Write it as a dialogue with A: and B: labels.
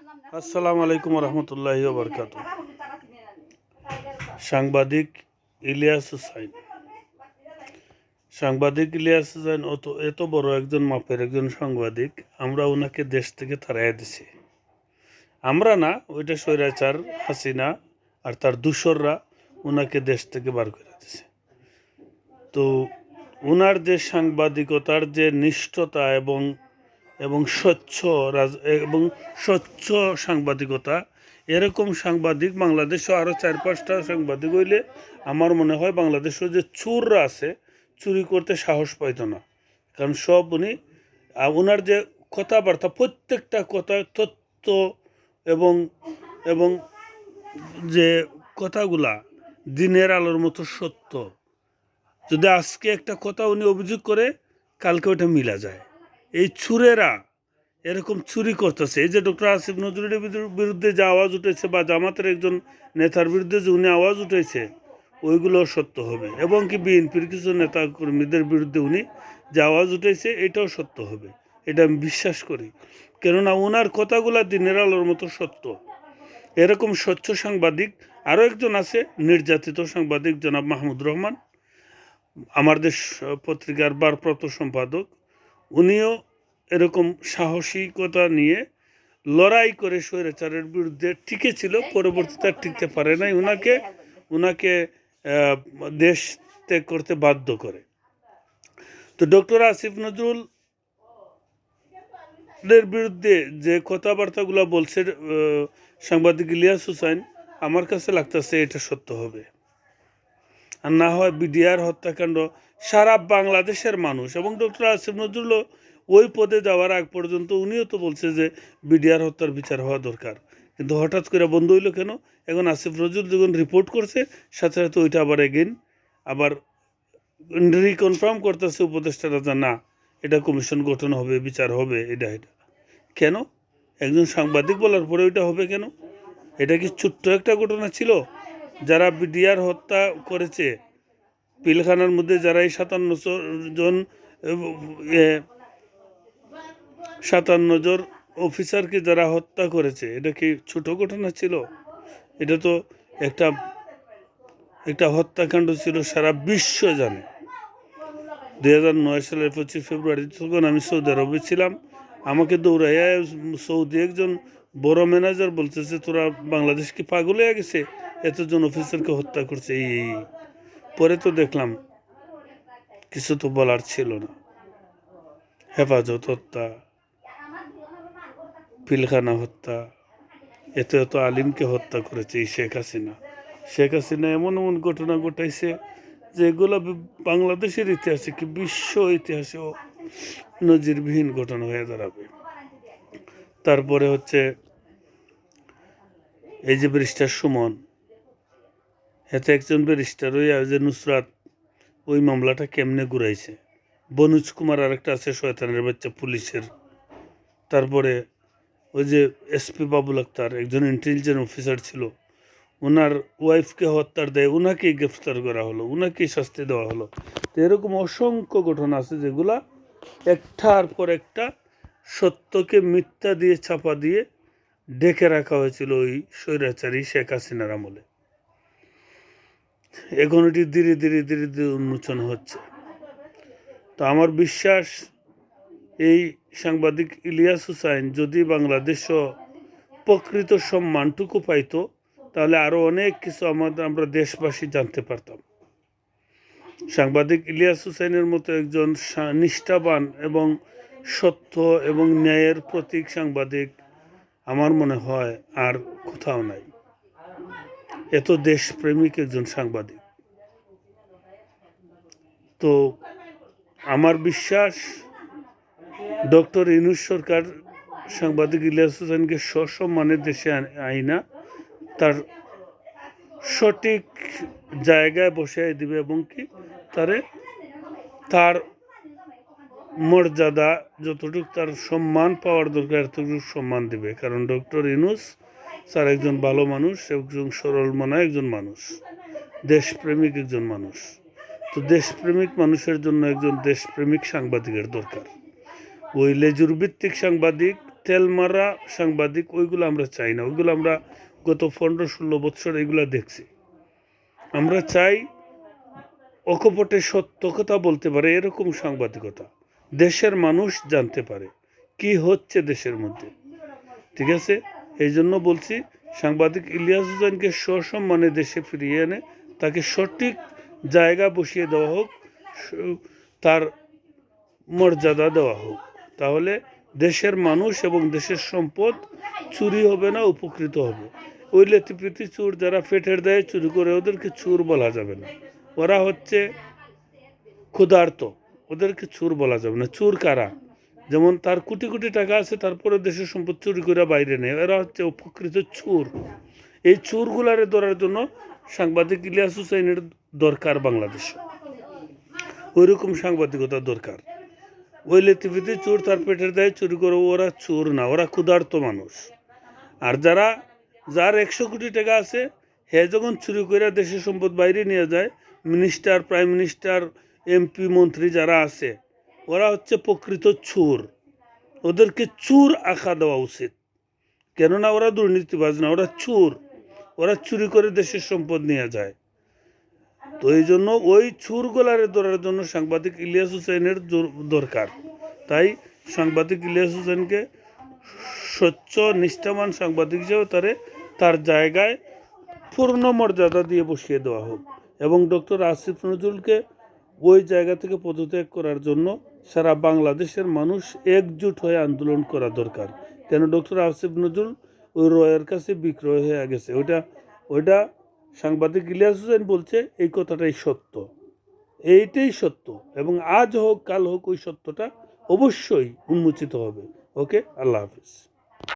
A: আসসালামু আলাইকুম রহমতুল্লাহি ওয়া বারাকাতুহু। সাংবাদিক ইলিয়াস হুসাইন। সাংবাদিক ইলিয়াস হুসাইন এত বড় একজন মাপের একজন সাংবাদিক, আমরা ওনাকে দেশ থেকে তাড়াইয়া দিছি। আমরা না, ওইটা স্বৈরাচার হাসিনা আর তার দূষররা ওনাকে দেশ থেকে বার করে দিছে। তো ওনার যে সাংবাদিকতার যে নিষ্ঠতা এবং এবং স্বচ্ছ সাংবাদিকতা, এরকম সাংবাদিক বাংলাদেশে আরও 4-5টা সাংবাদিক হইলে আমার মনে হয় বাংলাদেশের যে চোররা আছে চুরি করতে সাহস পাইত না। কারণ সব ওনার যে কথাবার্তা, প্রত্যেকটা কথা তথ্য এবং এবং যে কথাগুলা দিনের আলোর মতো সত্য। যদি আজকে একটা কথা উনি অভিযোগ করে, কালকে ওটা মিলা যায়। এই চুরেরা এরকম চুরি করতেছে। এই যে ডক্টর আসিফ নজরুলের বিরুদ্ধে যে আওয়াজ উঠেছে বা জামাতের একজন নেতার বিরুদ্ধে যে উনি আওয়াজ উঠেছে, ওইগুলো সত্য হবে। এবং কি বিএনপির কিছু নেতা কর্মীদের বিরুদ্ধে উনি যে আওয়াজ উঠেছে, এটাও সত্য হবে। এটা আমি বিশ্বাস করি, কেননা ওনার কথাগুলো দিনের আলোর মতো সত্য। এরকম স্বচ্ছ সাংবাদিক আরও একজন আছে, নির্যাতিত সাংবাদিক জনাব মাহমুদ রহমান, আমার দেশ পত্রিকার ভারপ্রাপ্ত সম্পাদক। উনিও এরকম সাহসিকতা নিয়ে লড়াই করে স্বৈরাচারের বিরুদ্ধে টিকেছিল, পরবর্তীতে আর টিকতে পারে নাই। উনাকে দেশ ত্যাগ করতে বাধ্য করে। তো ডক্টর আসিফ নজরুলের বিরুদ্ধে যে কথাবার্তাগুলো বলছে সাংবাদিক ইলিয়াস হুসাইন, আমার কাছে লাগতেছে এটা সত্য হবে। আর না হয় বিডিআর হত্যাকাণ্ড সারা বাংলাদেশের মানুষ, এবং ডক্টর আসিফ নজরুল ওই পদে যাওয়ার আগ পর্যন্ত উনিও তো বলছে যে বিডিআর হত্যার বিচার হওয়া দরকার, কিন্তু হঠাৎ করে বন্ধ হইল কেন? এখন আসিফ নজরুল যখন রিপোর্ট করছে, সাথে সাথে ওইটা আবার রিকনফার্ম করতেছে উপদেষ্টারা যে না, এটা কমিশন গঠন হবে, বিচার হবে। এটা কেন? একজন সাংবাদিক বলার পরে ওইটা হবে কেন? এটা কি ছোট্ট একটা ঘটনা ছিল? যারা বিডিআর হত্যা করেছে, পিলখানার মধ্যে যারা এই 57 জন অফিসারকে যারা হত্যা করেছে, এটা কি ছোট ঘটনা ছিল? এটা তো একটা হত্যাকাণ্ড ছিল, সারা বিশ্ব জানে। 2009 সালের 25 ফেব্রুয়ারি তখন আমি সৌদি আরবে ছিলাম। আমাকে দৌড়াইয়া সৌদি একজন বড় ম্যানেজার বলতেছে, তোরা বাংলাদেশ কি পাগল হয়ে গেছে? এতজন অফিসারকে হত্যা করছে। পরে তো দেখলাম কিছু তো বলার ছিল না। হেফাজত হত্যা, পিলখানা হত্যা, এত আলিমকে হত্যা করেছে এই শেখ হাসিনা। এমন ঘটনা ঘটাইছে যেগুলো বাংলাদেশের ইতিহাসে কি বিশ্ব ইতিহাসেও নজিরবিহীন ঘটনা হয়ে দাঁড়াবে। তারপরে হচ্ছে এই যে ব্যারিস্টার সুমন, এতে একজন ব্যারিস্টার যে নুসরাত ওই মামলাটা কেমনে ঘুরাইছে। বনুজ কুমার আরেকটা আছে, শয়তানের বাচ্চা, পুলিশের। তারপরে ওই যে এসপি বাবুল আক্তার, একজন ইন্টেলিজেন্স অফিসার ছিল, ওনার ওয়াইফকে হত্যার দেয়, ওনাকেই গ্রেফতার করা হলো, ওনাকেই শাস্তি দেওয়া হলো। তো এরকম অসংখ্য ঘটনা আছে যেগুলা একটার পর একটা সত্যকে মিথ্যা দিয়ে চাপা দিয়ে ডেকে রাখা হয়েছিল ওই স্বৈরাচারী শেখ হাসিনার আমলে। এখন এটি ধীরে ধীরে উন্মোচন হচ্ছে। তো আমার বিশ্বাস, এই সাংবাদিক ইলিয়াস হুসাইন যদি বাংলাদেশও প্রকৃত সম্মানটুকু পাইত, তাহলে আরও অনেক কিছু আমরা দেশবাসী জানতে পারতাম। সাংবাদিক ইলিয়াস হুসাইনের মতো একজন নিষ্ঠাবান এবং সত্য এবং ন্যায়ের প্রতীক সাংবাদিক আমার মনে হয় আর কোথাও নাই। এত দেশপ্রেমিক একজন সাংবাদিক। তো আমার বিশ্বাস ডক্টর ইউনূস সরকার সাংবাদিক ইলিয়াস হুসাইনকে সসম্মানে দেশে আইনা তার সঠিক জায়গায় বসিয়ে দিবে, এবং কি তার মর্যাদা যতটুকু, তার সম্মান পাওয়ার দরকার এতটুকু সম্মান দিবে। কারণ ডক্টর ইউনূস স্যার একজন ভালো মানুষ, একজন সরল মনা একজন মানুষ, দেশপ্রেমিক একজন মানুষ। তো দেশপ্রেমিক মানুষের জন্য একজন দেশপ্রেমিক সাংবাদিকের দরকার। ওই লেজুর ভিত্তিক সাংবাদিক তেলমারা সাংবাদিক ওইগুলো আমরা চাই না। ওইগুলো আমরা গত 15-16 বছর এগুলো দেখছি। আমরা চাই অকপটে সত্য কথা বলতে পারে এরকম সাংবাদিকতা, দেশের মানুষ জানতে পারে কি হচ্ছে দেশের মধ্যে। ঠিক আছে, এই জন্য বলছি সাংবাদিক ইলিয়াস হোসেনকে সসম্মানে দেশে ফিরিয়ে এনে তাকে সঠিক জায়গা বসিয়ে দেওয়া হোক, তার মর্যাদা দেওয়া হোক। তাহলে দেশের মানুষ এবং দেশের সম্পদ চুরি হবে না, উপকৃত হবে। ওই লেতিপিতি চোর যারা পেটের দায়ে চুরি করে ওদেরকে চোর বলা যাবে না। ওরা হচ্ছে ক্ষুধার্ত, ওদেরকে চোর বলা যাবে না। চোর কারা? যেমন তার কোটি কোটি টাকা আছে তারপরে দেশের সম্পদ চুরি করে বাইরে নেয়, এরা হচ্ছে উপকৃত চোর। এই চোরগুলারে ধরার জন্য সাংবাদিক ইলিয়াস হোসেনের দরকার বাংলাদেশে। ওইরকম সাংবাদিকতা দরকার। ওই লেতিপিতি চোর তার পেটের দায়ে চুরি করে, ওরা চোর না, ওরা ক্ষুধার্ত মানুষ। আর যার 100 কোটি টাকা আছে, হে যখন চুরি করে দেশের সম্পদ বাইরে নিয়ে যায়, মিনিস্টার, প্রাইম মিনিস্টার, এমপি, মন্ত্রী যারা আছে, ওরা হচ্ছে প্রকৃত চোর। ওদেরকে চোর আখ্যা দেওয়া উচিত, কেননা ওরা দুর্নীতিবাজ না, ওরা চোর। ওরা চুরি করে দেশের সম্পদ নিয়ে যায়। তো এই জন্য ওই চোরগুলারে ধরার জন্য সাংবাদিক ইলিয়াস হোসেনের দরকার। তাই সাংবাদিক ইলিয়াস হোসেনকে স্বচ্ছ নিষ্ঠাবান সাংবাদিক হিসেবে তার জায়গায় পূর্ণ মর্যাদা দিয়ে বসিয়ে দেওয়া হোক, এবং ডক্টর আসিফ নজরুলকে ওই জায়গা থেকে পদত্যাগ করার জন্য সারা বাংলাদেশের মানুষ একজুট হয়ে আন্দোলন করা দরকার। কেন ডক্টর আসিফ নজরুল ওই রয়ের কাছে বিক্রয় হয়ে গেছে। ওইটা সাংবাদিক ইলিয়াস হোসেন বলছে, এই কথাটাই সত্য, এইটাই সত্য, এবং আজ হোক কাল হোক ওই সত্যটা অবশ্যই উন্মোচিত হবে। ওকে, আল্লাহ হাফিজ।